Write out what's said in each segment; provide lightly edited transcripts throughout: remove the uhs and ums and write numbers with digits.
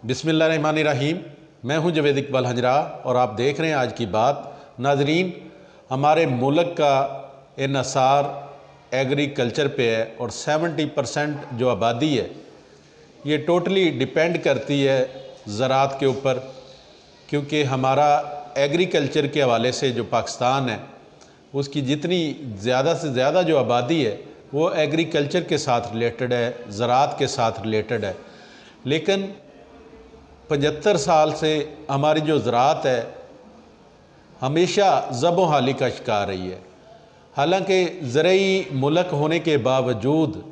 बिस्मिल्लाहिर्रहमानिर्रहीम। मैं हूं जवेद इकबाल हंजरा और आप देख रहे हैं आज की बात। नाजरीन, हमारे मुल्क का इन्हसार एग्रीकल्चर पे है और 70% जो आबादी है ये टोटली डिपेंड करती है ज़राअत के ऊपर, क्योंकि हमारा एग्रीकल्चर के हवाले से जो पाकिस्तान है उसकी जितनी ज़्यादा से ज़्यादा जो आबादी है वो एग्रीकल्चर के साथ रिलेटेड है, ज़राअत के साथ रिलेटेड है। लेकिन 75 साल से हमारी जो ज़राअत है हमेशा ज़बो हाली का शिकार रही है। हालांकि ज़रई मुल्क होने के बावजूद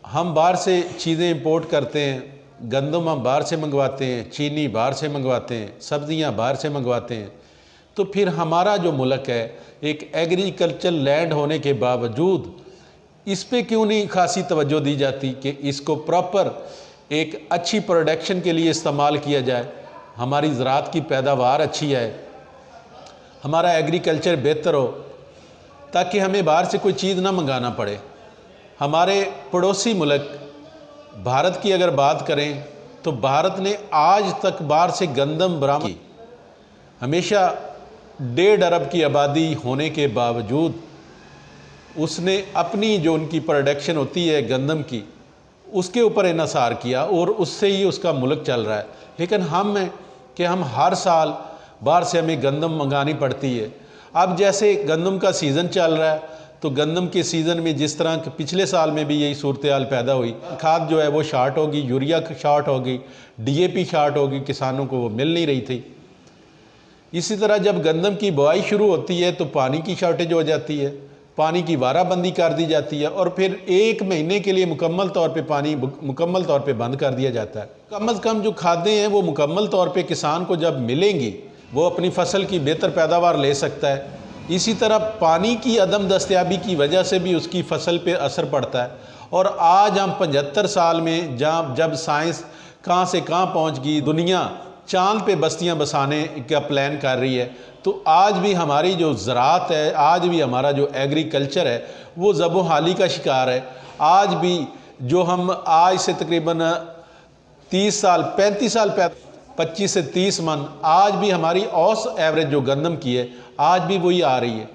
हम बाहर से चीज़ें इंपोर्ट करते हैं, गंदम हम बाहर से मंगवाते हैं, चीनी बाहर से मंगवाते हैं, सब्ज़ियाँ बाहर से मंगवाते हैं। तो फिर हमारा जो मुल्क है एक एग्रीकल्चर लैंड होने के बावजूद इस पे क्यों नहीं खासी तवज्जो दी जाती कि इसको प्रॉपर एक अच्छी प्रोडक्शन के लिए इस्तेमाल किया जाए, हमारी ज़राअत की पैदावार अच्छी है, हमारा एग्रीकल्चर बेहतर हो, ताकि हमें बाहर से कोई चीज़ ना मंगाना पड़े। हमारे पड़ोसी मुल्क भारत की अगर बात करें तो भारत ने आज तक बाहर से गंदम बरामद की। हमेशा 1.5 अरब की आबादी होने के बावजूद उसने अपनी जो उनकी प्रोडक्शन होती है गंदम की उसके ऊपर इन्हसार किया और उससे ही उसका मुल्क चल रहा है। लेकिन हम हैं कि हम हर साल बाहर से हमें गंदम मंगानी पड़ती है। अब जैसे गंदम का सीज़न चल रहा है तो गंदम के सीज़न में जिस तरह के पिछले साल में भी यही सूरत हाल पैदा हुई, खाद जो है वो शार्ट होगी, यूरिया शार्ट होगी, DAP शार्ट होगी, किसानों को वो मिल नहीं रही थी। इसी तरह जब गंदम की बुआई शुरू होती है तो पानी की शॉर्टेज हो जाती है, पानी की वाराबंदी कर दी जाती है और फिर 1 महीने के लिए मुकम्मल तौर पे पानी मुकम्मल तौर पे बंद कर दिया जाता है। कम अज़ कम जो खादें हैं वो मुकम्मल तौर पे किसान को जब मिलेंगी वो अपनी फसल की बेहतर पैदावार ले सकता है। इसी तरह पानी की अदम दस्तयाबी की वजह से भी उसकी फसल पे असर पड़ता है। और आज हम 75 साल में जब साइंस कहाँ से कहाँ पहुँच गई, दुनिया चाँद पे बस्तियाँ बसाने का प्लान कर रही है, तो आज भी हमारी जो ज़राअत है, आज भी हमारा जो एग्रीकल्चर है वो ज़बो हाली का शिकार है। आज भी जो हम आज से तकरीबन 30 साल 35 साल 25 से 30 मन आज भी हमारी औस एवरेज जो गंदम की है आज भी वही आ रही है,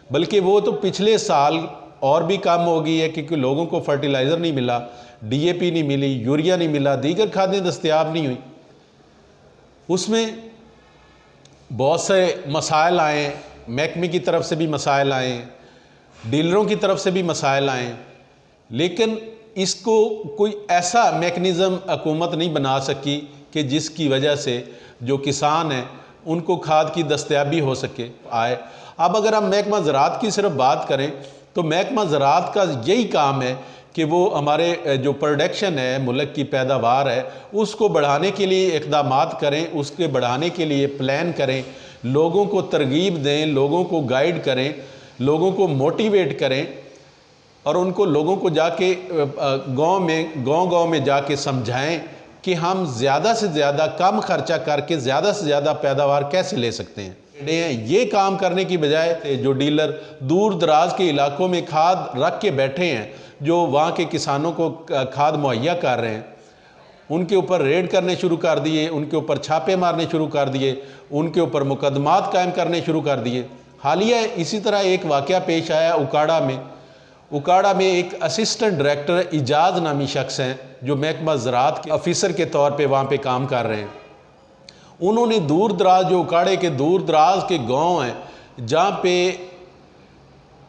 बल्कि वो तो पिछले साल और भी कम हो गई है, क्योंकि लोगों को फर्टिलाइज़र नहीं मिला, DAP नहीं मिली, यूरिया नहीं मिला, दीगर खादें दस्तयाब नहीं हुई। उसमें बहुत से मसाइल आए, महकमे की तरफ से भी मसाइल आए, डीलरों की तरफ से भी मसाइल आए, लेकिन इसको कोई ऐसा मेकनिज़म हुकूमत नहीं बना सकी कि जिसकी वजह से जो किसान हैं उनको खाद की दस्तयाबी हो सके आए। अब अगर हम महकमा ज़राअत की सिर्फ बात करें तो महकमा ज़राअत का यही काम है कि वो हमारे जो प्रोडक्शन है, मुल्क की पैदावार है, उसको बढ़ाने के लिए इक़दामात करें, उसके बढ़ाने के लिए प्लान करें, लोगों को तरगीब दें, लोगों को गाइड करें, लोगों को मोटिवेट करें और उनको लोगों को जाके गांव में जाके समझाएं कि हम ज़्यादा से ज़्यादा कम खर्चा करके ज़्यादा से ज़्यादा पैदावार कैसे ले सकते हैं। ये काम करने की बजाय जो डीलर दूर दराज के इलाकों में खाद रख के बैठे हैं, जो वहाँ के किसानों को खाद मुहैया कर रहे हैं, उनके ऊपर रेड करने शुरू कर दिए, उनके ऊपर छापे मारने शुरू कर दिए, उनके ऊपर मुकदमात कायम करने शुरू कर दिए। हालिया इसी तरह एक वाक़या पेश आया उकाड़ा में एक असिस्टेंट डायरेक्टर इजाज़ नामी शख्स हैं जो महकमा ज़राअत के ऑफिसर के तौर पे वहाँ पे काम कर रहे हैं। उन्होंने दूर दराज जो उकाड़े के दूर दराज के गांव हैं जहाँ पे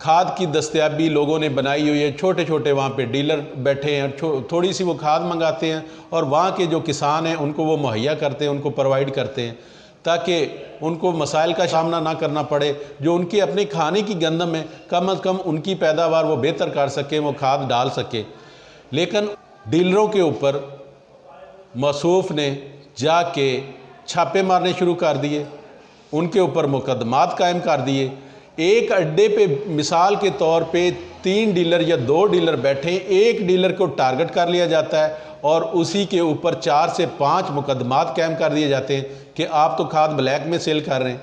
खाद की दस्तयाबी लोगों ने बनाई हुई है, छोटे छोटे वहाँ पे डीलर बैठे हैं, थोड़ी सी वो खाद मंगाते हैं और वहाँ के जो किसान हैं उनको वो मुहैया करते हैं, उनको प्रोवाइड करते हैं ताकि उनको मसाइल का सामना ना करना पड़े। जो उनके अपने खाने की गंदम है कम अज़ कम उनकी पैदावार वो बेहतर कर सकें, वो खाद डाल सके। लेकिन डीलरों के ऊपर मौसूफ ने जाके छापे मारने शुरू कर दिए, उनके ऊपर मुकदमात कायम कर दिए। एक अड्डे पे मिसाल के तौर पे 3 डीलर या 2 डीलर बैठे, एक डीलर को टारगेट कर लिया जाता है और उसी के ऊपर 4 से 5 मुकदमात कायम कर दिए जाते हैं कि आप तो खाद ब्लैक में सेल कर रहे हैं।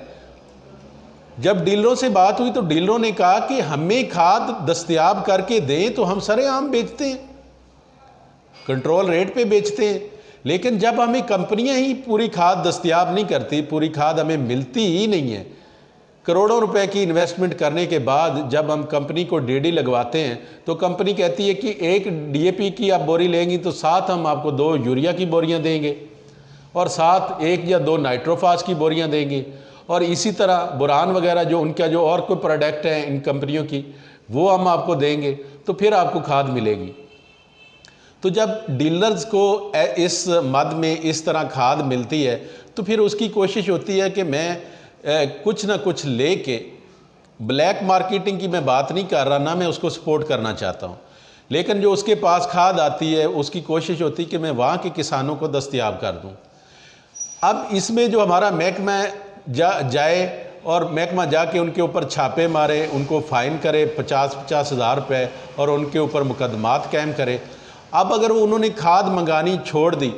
जब डीलरों से बात हुई तो डीलरों ने कहा कि हमें खाद दस्तयाब करके दें तो हम सरेआम बेचते हैं, कंट्रोल रेट पे बेचते हैं, लेकिन जब हमें कंपनियां ही पूरी खाद दस्तयाब नहीं करती, पूरी खाद हमें मिलती ही नहीं है, करोड़ों रुपए की इन्वेस्टमेंट करने के बाद जब हम कंपनी को डीडी लगवाते हैं तो कंपनी कहती है कि एक डीएपी की आप बोरी लेंगी तो साथ हम आपको 2 यूरिया की बोरियां देंगे और साथ 1 या 2 नाइट्रोफास की बोरियां देंगे, और इसी तरह बोरान वगैरह जो उनका जो और कोई प्रोडक्ट हैं इन कंपनियों की वो हम आपको देंगे, तो फिर आपको खाद मिलेगी। तो जब डीलर्स को इस मद में इस तरह खाद मिलती है तो फिर उसकी कोशिश होती है कि मैं कुछ ना कुछ लेके, ब्लैक मार्केटिंग की मैं बात नहीं कर रहा, ना मैं उसको सपोर्ट करना चाहता हूँ, लेकिन जो उसके पास खाद आती है उसकी कोशिश होती है कि मैं वहाँ के किसानों को दस्तयाब कर दूँ। अब इसमें जो हमारा महकमा जाए और महकमा जाके उनके ऊपर छापे मारे, उनको फ़ाइन करे 50-50 हज़ार रुपये और उनके ऊपर मुकदमात कायम करे। अब अगर उन्होंने खाद मंगानी छोड़ दी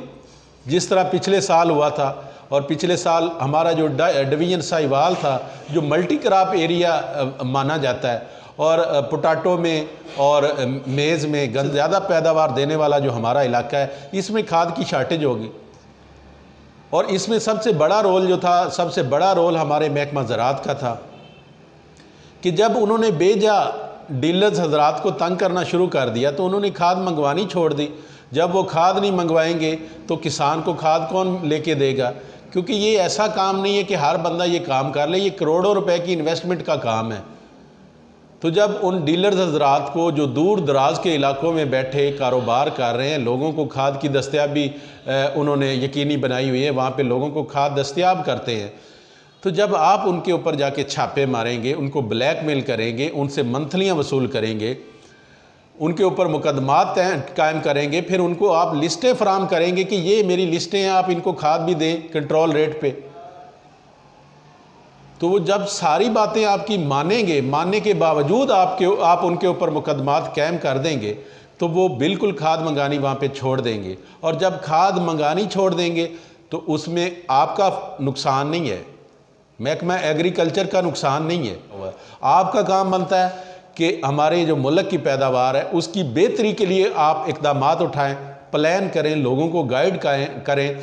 जिस तरह पिछले साल हुआ था, और पिछले साल हमारा जो डिवीज़न साहिवाल था जो मल्टी क्रॉप एरिया माना जाता है, और पोटाटो में और मेज़ में ज़्यादा पैदावार देने वाला जो हमारा इलाका है, इसमें खाद की शार्टेज होगी। और इसमें सबसे बड़ा रोल जो था, सबसे बड़ा रोल हमारे महकमा ज़राअत का था कि जब उन्होंने बेजा डीलर्स हजरात को तंग करना शुरू कर दिया तो उन्होंने खाद मंगवानी छोड़ दी। जब वो खाद नहीं मंगवाएंगे तो किसान को खाद कौन लेके देगा, क्योंकि ये ऐसा काम नहीं है कि हर बंदा ये काम कर ले, ये करोड़ों रुपए की इन्वेस्टमेंट का काम है। तो जब उन डीलर्स हजरात को जो दूर दराज के इलाकों में बैठे कारोबार कर रहे हैं, लोगों को खाद की दस्तयाबी उन्होंने यकीनी बनाई हुई है, वहाँ पे लोगों को खाद दस्तयाब करते हैं, तो जब आप उनके ऊपर जाके छापे मारेंगे, उनको ब्लैकमेल करेंगे, उनसे मंथलियाँ वसूल करेंगे, उनके ऊपर मुकदमात कायम करेंगे, फिर उनको आप लिस्टें फराम करेंगे कि ये मेरी लिस्टें हैं, आप इनको खाद भी दें कंट्रोल रेट पे, तो वो जब सारी बातें आपकी मानेंगे, मानने के बावजूद आप उनके ऊपर मुकदमात कायम कर देंगे, तो वो बिल्कुल खाद मंगानी वहाँ पे छोड़ देंगे। और जब खाद मंगानी छोड़ देंगे तो उसमें आपका नुकसान नहीं है, महकमा एग्रीकल्चर का नुकसान नहीं है। आपका काम बनता है कि हमारे जो मुल्क की पैदावार है उसकी बेहतरी के लिए आप इक़दामात उठाएं, प्लान करें, लोगों को गाइड करें,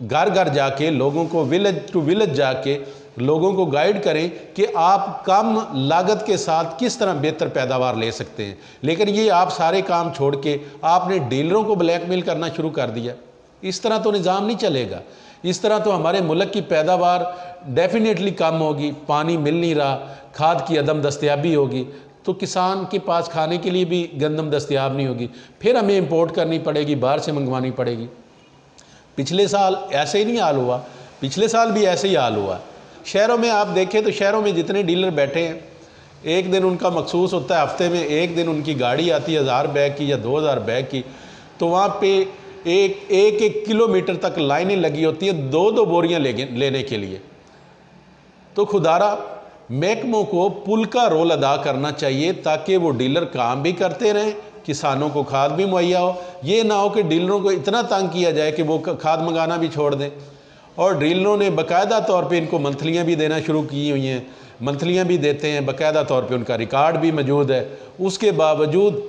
घर घर जाके लोगों को विलेज टू विलेज जाके लोगों को गाइड करें कि आप कम लागत के साथ किस तरह बेहतर पैदावार ले सकते हैं। लेकिन ये आप सारे काम छोड़ के आपने डीलरों को ब्लैकमेल करना शुरू कर दिया। इस तरह तो निज़ाम नहीं चलेगा, इस तरह तो हमारे मुल्क की पैदावार डेफिनेटली कम होगी, पानी मिल नहीं रहा, खाद की अदम दस्तयाबी होगी, तो किसान के पास खाने के लिए भी गंदम दस्तयाब नहीं होगी, फिर हमें इंपोर्ट करनी पड़ेगी, बाहर से मंगवानी पड़ेगी। पिछले साल ऐसे ही नहीं हाल हुआ, पिछले साल भी ऐसे ही हाल हुआ। शहरों में आप देखें तो शहरों में जितने डीलर बैठे हैं, एक दिन उनका मखसूस होता है, हफ्ते में एक दिन उनकी गाड़ी आती है 1000 बैग की या 2000 बैग की, तो वहाँ पे एक किलोमीटर तक लाइनें लगी होती हैं 2-2 बोरियाँ लेने के लिए। तो खुदारा महकमों को पुल का रोल अदा करना चाहिए ताकि वो डीलर काम भी करते रहें, किसानों को खाद भी मुहैया हो। ये ना हो कि डीलरों को इतना तंग किया जाए कि वो खाद मंगाना भी छोड़ दें। और डीलरों ने बाकायदा तौर पे इनको मंथलियाँ भी देना शुरू की हुई हैं, मंथलियाँ भी देते हैं, बाकायदा तौर पे उनका रिकॉर्ड भी मौजूद है। उसके बावजूद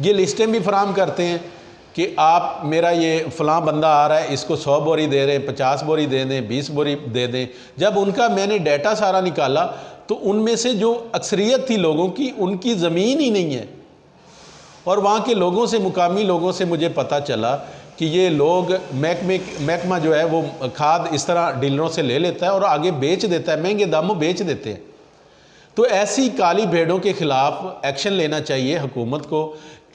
ये लिस्टें भी फराम करते हैं कि आप मेरा ये फ़लाँ बंदा आ रहा है, इसको 100 बोरी दे दें, 50 बोरी दे दें, 20 बोरी दे दें। जब उनका मैंने डाटा सारा निकाला तो उनमें से जो अक्सरियत थी लोगों की, उनकी ज़मीन ही नहीं है। और वहाँ के लोगों से, मुकामी लोगों से मुझे पता चला कि ये लोग महकमा जो है वो खाद इस तरह डीलरों से ले लेता है और आगे बेच देता है, महंगे दामों बेच देते हैं। तो ऐसी काली भेड़ों के ख़िलाफ़ एक्शन लेना चाहिए, हुकूमत को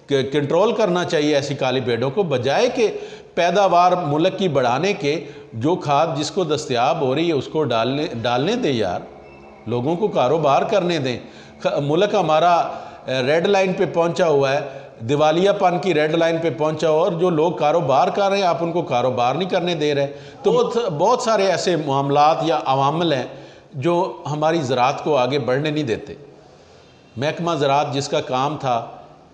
कंट्रोल करना चाहिए ऐसी काली भेड़ों को, बजाय के पैदावार मुल्क की बढ़ाने के जो खाद जिसको दस्तयाब हो रही है उसको डालने दें यार, लोगों को कारोबार करने दें। मुल्क हमारा रेड लाइन पे पहुंचा हुआ है, दिवालियापन की रेड लाइन पे पहुंचा हुआ, और जो लोग कारोबार कर रहे हैं आप उनको कारोबार नहीं करने दे रहे। तो बहुत सारे ऐसे मामलात या अवामल हैं जो हमारी ज़राअत को आगे बढ़ने नहीं देते। महकमा ज़राअत जिसका काम था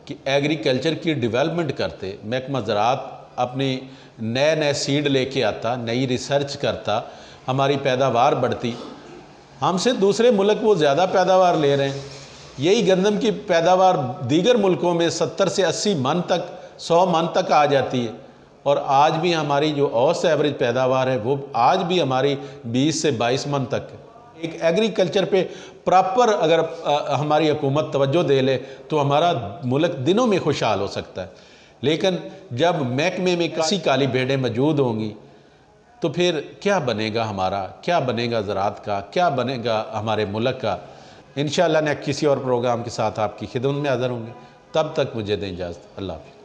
कि एग्रीकल्चर की डेवलपमेंट करते, महकमा ज़राअत अपनी नए सीड लेके आता, नई रिसर्च करता, हमारी पैदावार बढ़ती। हमसे दूसरे मुल्क वो ज़्यादा पैदावार ले रहे हैं। यही गंदम की पैदावार दीगर मुल्कों में 70 से 80 मन तक, 100 मन तक आ जाती है, और आज भी हमारी जो औसत एवरेज पैदावार है वो आज भी हमारी 20 से 22 मन तक है। एक एग्रीकल्चर पे प्रॉपर अगर हमारी हुकूमत तवज्जो दे ले तो हमारा मुल्क दिनों में खुशहाल हो सकता है। लेकिन जब महकमे में ऐसी काली भेड़ें मौजूद होंगी तो फिर क्या बनेगा हमारा, क्या बनेगा ज़राअत का, क्या बनेगा हमारे मुल्क का। इंशाअल्लाह ने किसी और प्रोग्राम के साथ आपकी खिदमत में हाज़िर होंगे। तब तक मुझे दें इजाज़त। अल्लाह हाफ़िज़।